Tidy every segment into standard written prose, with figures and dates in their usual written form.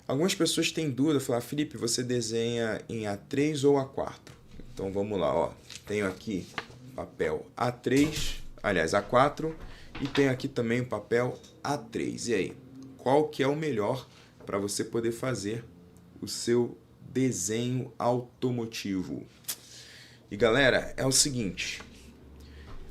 Algumas pessoas têm dúvida, falar, Felipe, você desenha em A3 ou A4? Então vamos lá, ó. Tenho aqui papel A3, aliás, A4, e tenho aqui também o papel A3. E aí, qual que é o melhor para você poder fazer o seu desenho automotivo? E galera, é o seguinte,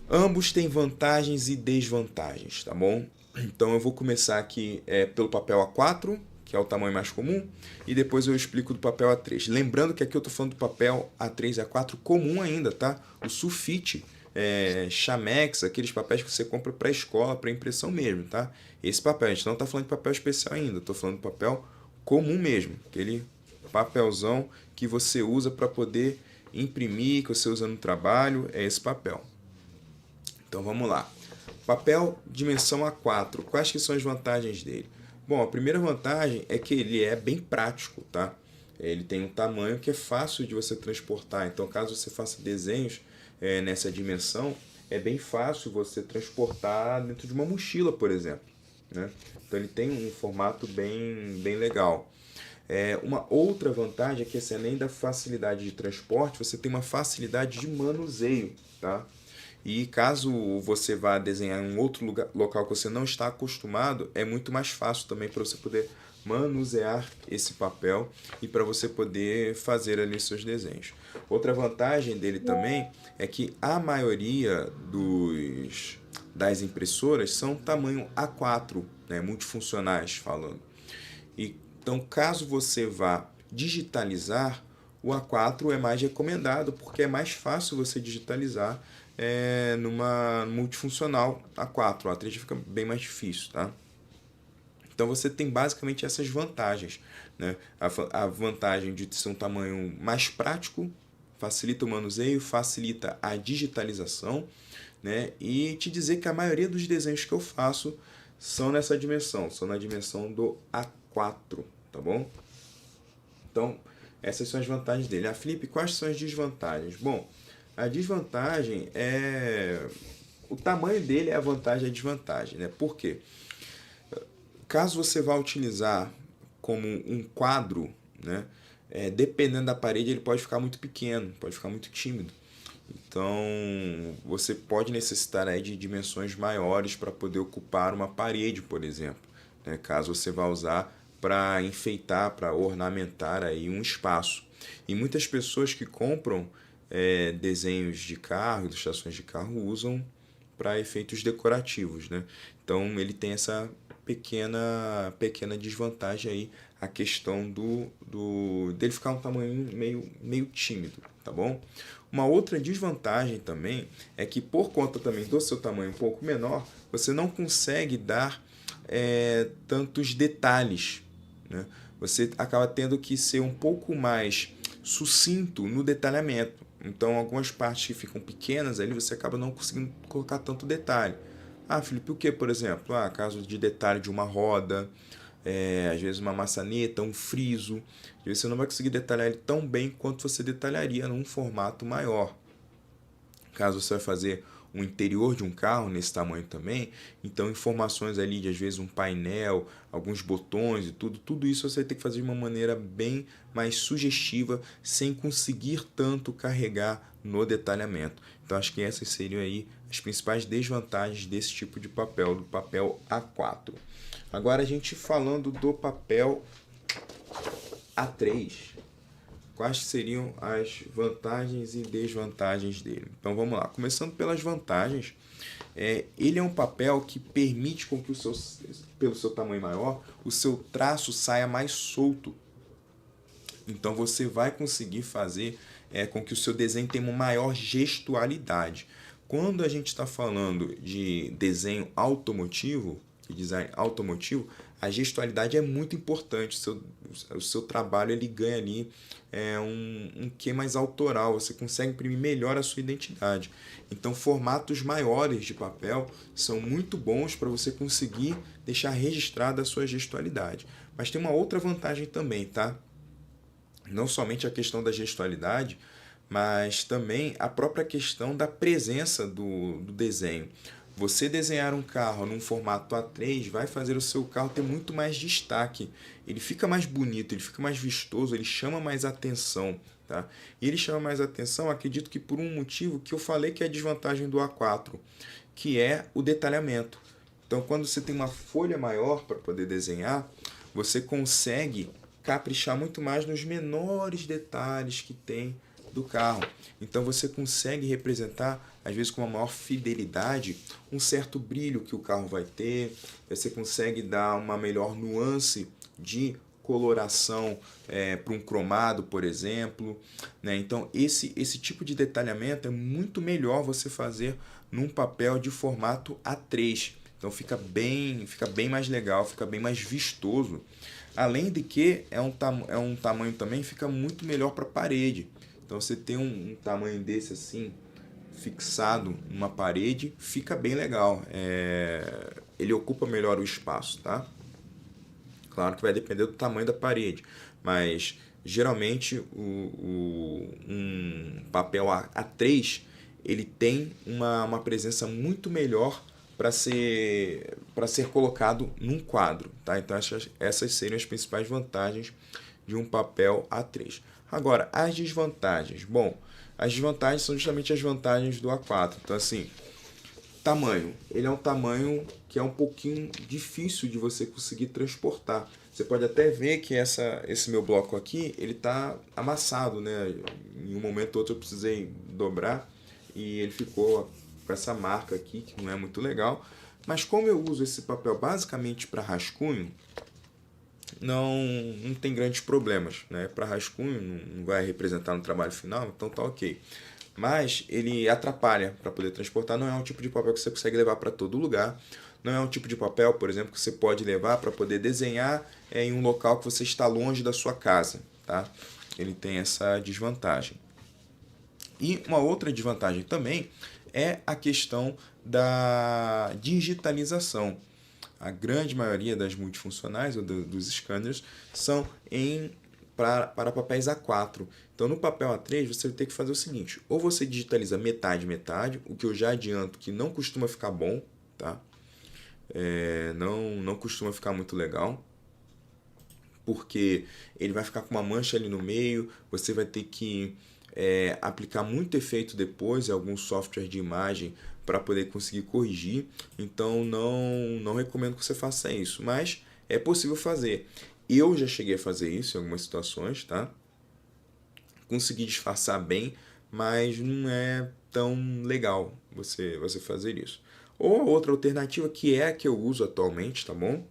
ambos têm vantagens e desvantagens, tá bom? Então eu vou começar aqui pelo papel A4, que é o tamanho mais comum, e depois eu explico do papel A3. Lembrando que aqui eu estou falando do papel A3 e A4 comum ainda, tá? O sulfite, Chamex, aqueles papéis que você compra para escola, para impressão mesmo, tá? Esse papel, a gente não está falando de papel especial ainda, estou falando de papel comum mesmo, aquele papelzão que você usa para poder imprimir, que você usa no trabalho, é esse papel. Então vamos lá. Papel dimensão A4. Quais que são as vantagens dele? Bom, a primeira vantagem é que ele é bem prático, tá? Ele tem um tamanho que é fácil de você transportar. Então, caso você faça desenhos nessa dimensão, é bem fácil você transportar dentro de uma mochila, por exemplo, né? Então, ele tem um formato bem legal. Uma outra vantagem é que, assim, além da facilidade de transporte, você tem uma facilidade de manuseio, tá? E caso você vá desenhar em um outro local que você não está acostumado, é muito mais fácil também para você poder manusear esse papel e para você poder fazer ali seus desenhos. Outra vantagem dele também é que a maioria das impressoras são tamanho A4, né, multifuncionais falando. Então, caso você vá digitalizar, o A4 é mais recomendado porque é mais fácil você digitalizar numa multifuncional A4. O A3 fica bem mais difícil, tá? Então você tem basicamente essas vantagens, né? A vantagem de ser um tamanho mais prático, facilita o manuseio, facilita a digitalização, né? E te dizer que a maioria dos desenhos que eu faço são nessa dimensão, são na dimensão do A4, tá bom? Então, essas são as vantagens dele. Ah, Felipe, quais são as desvantagens? Bom, a desvantagem é... O tamanho dele é a vantagem e a desvantagem, né? Por quê? Caso você vá utilizar como um quadro, né? Dependendo da parede, ele pode ficar muito pequeno, pode ficar muito tímido. Então, você pode necessitar aí de dimensões maiores para poder ocupar uma parede, por exemplo, né? Caso você vá usar para enfeitar, para ornamentar aí um espaço. E muitas pessoas que compram desenhos de carro, ilustrações de carro, usam para efeitos decorativos, né? Então ele tem essa pequena desvantagem aí, a questão dele ficar um tamanho meio tímido, tá bom? Uma outra desvantagem também é que por conta também do seu tamanho um pouco menor, você não consegue dar tantos detalhes, né? Você acaba tendo que ser um pouco mais sucinto no detalhamento. Então, algumas partes que ficam pequenas ali, você acaba não conseguindo colocar tanto detalhe. Ah, Felipe, o que, por exemplo? Ah, caso de detalhe de uma roda, às vezes uma maçaneta, um friso. Às vezes você não vai conseguir detalhar ele tão bem quanto você detalharia num formato maior. Caso você vai fazer um interior de um carro nesse tamanho também, então informações ali de às vezes um painel, alguns botões e tudo isso você tem que fazer de uma maneira bem mais sugestiva, sem conseguir tanto carregar no detalhamento. Então acho que essas seriam aí as principais desvantagens desse tipo de papel, do papel A4. Agora a gente falando do papel A3, quais seriam as vantagens e desvantagens dele? Então vamos lá, começando pelas vantagens, ele é um papel que permite com que pelo seu tamanho maior, o seu traço saia mais solto. Então você vai conseguir fazer com que o seu desenho tenha uma maior gestualidade. Quando a gente está falando de desenho automotivo, de design automotivo, a gestualidade é muito importante. O seu trabalho ele ganha ali um quê mais autoral, você consegue imprimir melhor a sua identidade. Então, formatos maiores de papel são muito bons para você conseguir deixar registrada a sua gestualidade. Mas tem uma outra vantagem também, tá? Não somente a questão da gestualidade, mas também a própria questão da presença do desenho. Você desenhar um carro num formato A3 vai fazer o seu carro ter muito mais destaque. Ele fica mais bonito, ele fica mais vistoso, ele chama mais atenção. Tá? E ele chama mais atenção, acredito que por um motivo que eu falei que é a desvantagem do A4, que é o detalhamento. Então, quando você tem uma folha maior para poder desenhar, você consegue caprichar muito mais nos menores detalhes que tem do carro. Então você consegue representar, às vezes com uma maior fidelidade, um certo brilho que o carro vai ter, você consegue dar uma melhor nuance de coloração para um cromado, por exemplo. Né? Então esse tipo de detalhamento é muito melhor você fazer num papel de formato A3. Então fica bem mais legal, fica bem mais vistoso. Além de que é um tamanho também, fica muito melhor para a parede. Então você tem um tamanho desse assim, fixado numa parede, fica bem legal. Ele ocupa melhor o espaço, tá? Claro que vai depender do tamanho da parede, mas geralmente um papel A3 ele tem uma presença muito melhor para ser colocado num quadro. Tá? Então essas seriam as principais vantagens de um papel A3. Agora, as desvantagens. Bom, as desvantagens são justamente as vantagens do A4. Então, assim, tamanho. Ele é um tamanho que é um pouquinho difícil de você conseguir transportar. Você pode até ver que esse meu bloco aqui, ele está amassado, né? Em um momento ou outro eu precisei dobrar e ele ficou com essa marca aqui, que não é muito legal. Mas como eu uso esse papel basicamente para rascunho, não tem grandes problemas, né? Para rascunho, não vai representar no trabalho final, então tá ok. Mas ele atrapalha para poder transportar, não é um tipo de papel que você consegue levar para todo lugar, não é um tipo de papel, por exemplo, que você pode levar para poder desenhar em um local que você está longe da sua casa, tá? Ele tem essa desvantagem. E uma outra desvantagem também é a questão da digitalização. A grande maioria das multifuncionais ou dos scanners são para papéis A4. Então, no papel A3, você vai ter que fazer o seguinte: ou você digitaliza metade, metade, o que eu já adianto que não costuma ficar bom, tá? Não costuma ficar muito legal, porque ele vai ficar com uma mancha ali no meio, você vai ter que aplicar muito efeito depois em algum software de imagem para poder conseguir corrigir. Então não recomendo que você faça isso, mas é possível fazer. Eu já cheguei a fazer isso em algumas situações, tá? Consegui disfarçar bem, mas não é tão legal você fazer isso. Ou a outra alternativa, que é a que eu uso atualmente, tá bom?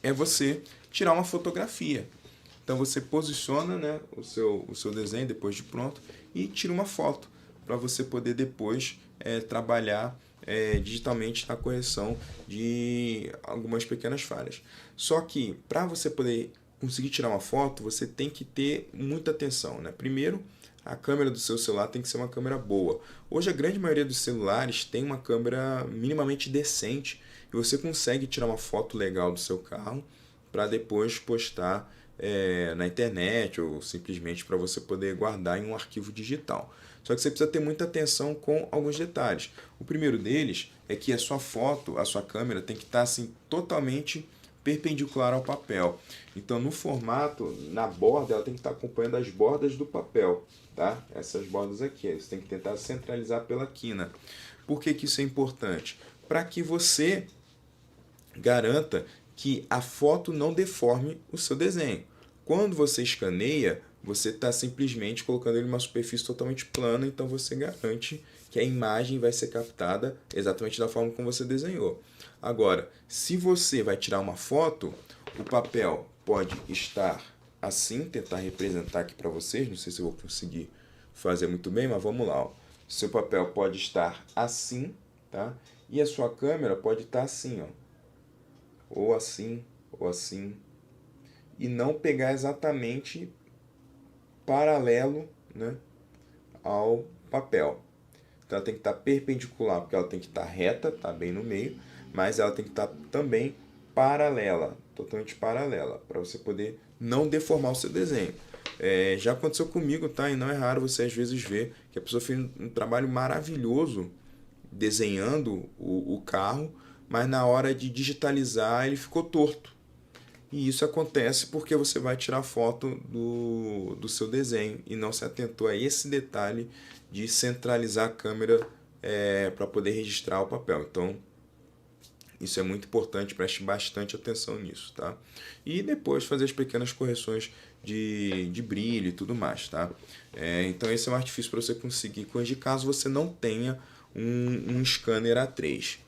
É você tirar uma fotografia. Então você posiciona, né, o seu desenho depois de pronto e tira uma foto para você poder depois trabalhar digitalmente na correção de algumas pequenas falhas. Só que para você poder conseguir tirar uma foto, você tem que ter muita atenção, né? Primeiro, a câmera do seu celular tem que ser uma câmera boa. Hoje a grande maioria dos celulares tem uma câmera minimamente decente e você consegue tirar uma foto legal do seu carro para depois postar na internet ou simplesmente para você poder guardar em um arquivo digital. Só que você precisa ter muita atenção com alguns detalhes. O primeiro deles é que a sua foto, a sua câmera tem que estar assim totalmente perpendicular ao papel. Então no formato, na borda, ela tem que estar acompanhando as bordas do papel, tá? Essas bordas aqui, você tem que tentar centralizar pela quina. Por que isso é importante? Para que você garanta que a foto não deforme o seu desenho. Quando você escaneia, você está simplesmente colocando ele em uma superfície totalmente plana, então você garante que a imagem vai ser captada exatamente da forma como você desenhou. Agora, se você vai tirar uma foto, o papel pode estar assim, tentar representar aqui para vocês, não sei se eu vou conseguir fazer muito bem, mas vamos lá. Ó. Seu papel pode estar assim, tá? E a sua câmera pode estar assim, ó. Ou assim, e não pegar exatamente paralelo, né, ao papel. Então ela tem que estar perpendicular, porque ela tem que estar reta, tá bem no meio, mas ela tem que estar também paralela, totalmente paralela, para você poder não deformar o seu desenho. Já aconteceu comigo, tá? E não é raro você às vezes ver que a pessoa fez um trabalho maravilhoso desenhando o carro, mas na hora de digitalizar ele ficou torto. E isso acontece porque você vai tirar foto do seu desenho e não se atentou a esse detalhe de centralizar a câmera para poder registrar o papel. Então, isso é muito importante, preste bastante atenção nisso, tá? E depois fazer as pequenas correções de brilho e tudo mais, tá? Então esse é um artifício para você conseguir corrigir caso você não tenha um scanner A3.